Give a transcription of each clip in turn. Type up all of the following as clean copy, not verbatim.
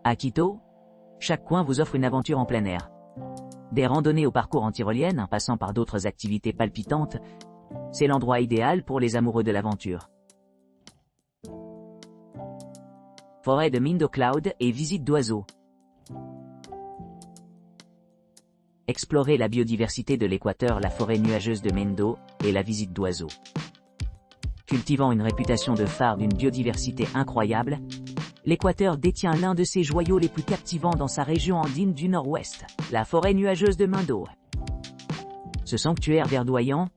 À Quito, chaque coin vous offre une aventure en plein air. Des randonnées au parcours en tyrolienne, en passant par d'autres activités palpitantes, c'est l'endroit idéal pour les amoureux de l'aventure. Forêt de Mindo Cloud et visite d'oiseaux. Explorez la biodiversité de l'Équateur, la forêt nuageuse de Mindo et la visite d'oiseaux. Cultivant une réputation de phare d'une biodiversité incroyable, l'Équateur détient l'un de ses joyaux les plus captivants dans sa région andine du Nord-Ouest, la forêt nuageuse de Mindo. Ce sanctuaire verdoyant,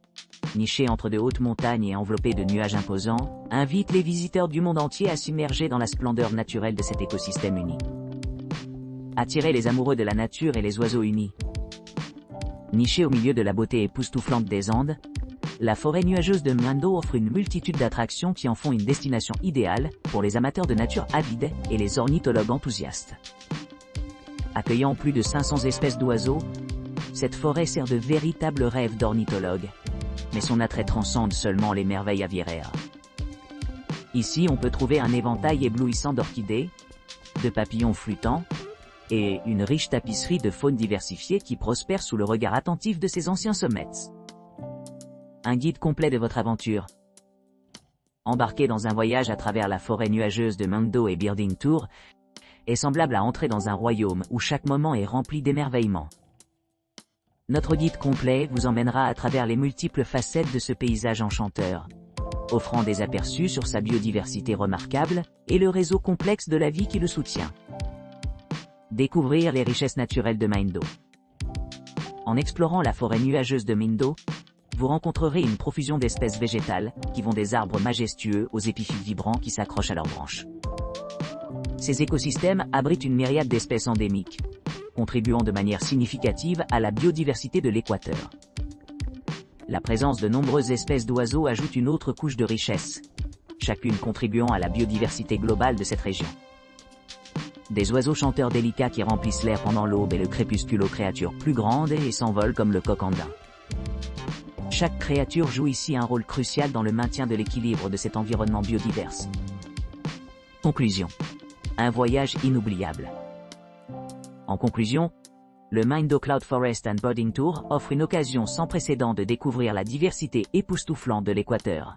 niché entre de hautes montagnes et enveloppé de nuages imposants, invite les visiteurs du monde entier à s'immerger dans la splendeur naturelle de cet écosystème uni. Attirez les amoureux de la nature et les oiseaux unis. Nichée au milieu de la beauté époustouflante des Andes, la forêt nuageuse de Mindo offre une multitude d'attractions qui en font une destination idéale pour les amateurs de nature avides et les ornithologues enthousiastes. Accueillant plus de 500 espèces d'oiseaux, cette forêt sert de véritable rêve d'ornithologue, mais son attrait transcende seulement les merveilles aviaires. Ici, on peut trouver un éventail éblouissant d'orchidées, de papillons flûtants, et une riche tapisserie de faune diversifiée qui prospère sous le regard attentif de ses anciens sommets. Un guide complet de votre aventure. Embarquer dans un voyage à travers la forêt nuageuse de Mindo et Birding Tour est semblable à entrer dans un royaume où chaque moment est rempli d'émerveillement. Notre guide complet vous emmènera à travers les multiples facettes de ce paysage enchanteur, offrant des aperçus sur sa biodiversité remarquable et le réseau complexe de la vie qui le soutient. Découvrir les richesses naturelles de Mindo. En explorant la forêt nuageuse de Mindo, vous rencontrerez une profusion d'espèces végétales, qui vont des arbres majestueux aux épiphytes vibrants qui s'accrochent à leurs branches. Ces écosystèmes abritent une myriade d'espèces endémiques, contribuant de manière significative à la biodiversité de l'Équateur. La présence de nombreuses espèces d'oiseaux ajoute une autre couche de richesse, chacune contribuant à la biodiversité globale de cette région. Des oiseaux chanteurs délicats qui remplissent l'air pendant l'aube et le crépuscule aux créatures plus grandes et s'envolent comme le coq andin. Chaque créature joue ici un rôle crucial dans le maintien de l'équilibre de cet environnement biodivers. Conclusion. Un voyage inoubliable. En conclusion, le Mindo Cloud Forest and Birding Tour offre une occasion sans précédent de découvrir la diversité époustouflante de l'Équateur.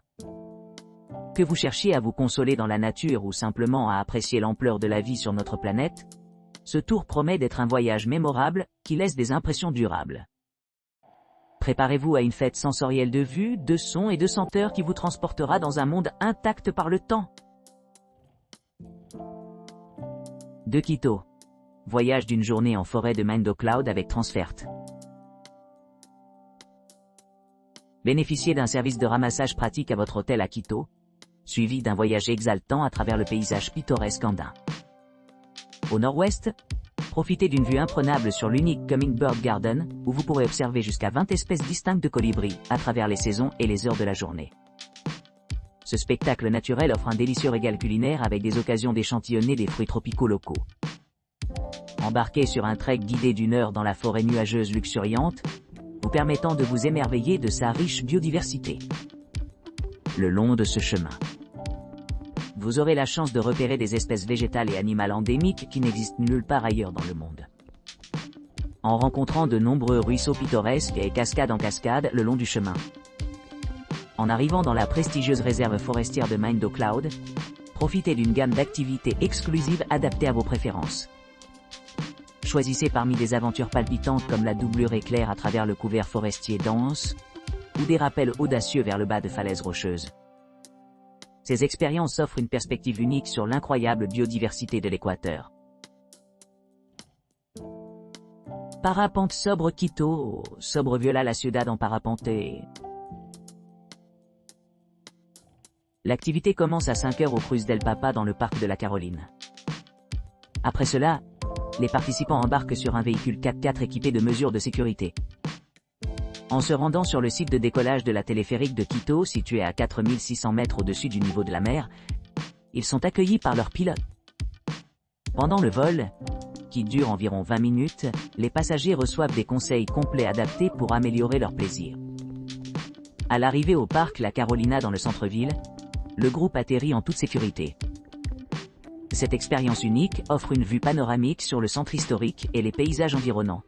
Que vous cherchiez à vous consoler dans la nature ou simplement à apprécier l'ampleur de la vie sur notre planète, ce tour promet d'être un voyage mémorable qui laisse des impressions durables. Préparez-vous à une fête sensorielle de vues, de sons et de senteurs qui vous transportera dans un monde intact par le temps. De Quito. Voyage d'une journée en forêt de Mindo Cloud avec Transfert. Bénéficiez d'un service de ramassage pratique à votre hôtel à Quito, suivi d'un voyage exaltant à travers le paysage pittoresque andin. Au nord-ouest, profitez d'une vue imprenable sur l'unique Hummingbird Garden, où vous pourrez observer jusqu'à 20 espèces distinctes de colibris, à travers les saisons et les heures de la journée. Ce spectacle naturel offre un délicieux régal culinaire avec des occasions d'échantillonner des fruits tropicaux locaux. Embarquez sur un trek guidé d'1 heure dans la forêt nuageuse luxuriante, vous permettant de vous émerveiller de sa riche biodiversité. Le long de ce chemin, vous aurez la chance de repérer des espèces végétales et animales endémiques qui n'existent nulle part ailleurs dans le monde. En rencontrant de nombreux ruisseaux pittoresques et cascades en cascade le long du chemin. En arrivant dans la prestigieuse réserve forestière de Mindo Cloud, profitez d'une gamme d'activités exclusives adaptées à vos préférences. Choisissez parmi des aventures palpitantes comme la doublure éclair à travers le couvert forestier dense, ou des rappels audacieux vers le bas de falaises rocheuses. Ces expériences offrent une perspective unique sur l'incroyable biodiversité de l'Équateur. Parapente sobre Quito, sobre viola la ciudad en parapente. L'activité commence à 5 heures au Cruz del Papa dans le parc de la Caroline. Après cela, les participants embarquent sur un véhicule 4x4 équipé de mesures de sécurité. En se rendant sur le site de décollage de la téléphérique de Quito, situé à 4600 mètres au-dessus du niveau de la mer, ils sont accueillis par leur pilote. Pendant le vol, qui dure environ 20 minutes, les passagers reçoivent des conseils complets adaptés pour améliorer leur plaisir. À l'arrivée au parc La Carolina dans le centre-ville, le groupe atterrit en toute sécurité. Cette expérience unique offre une vue panoramique sur le centre historique et les paysages environnants.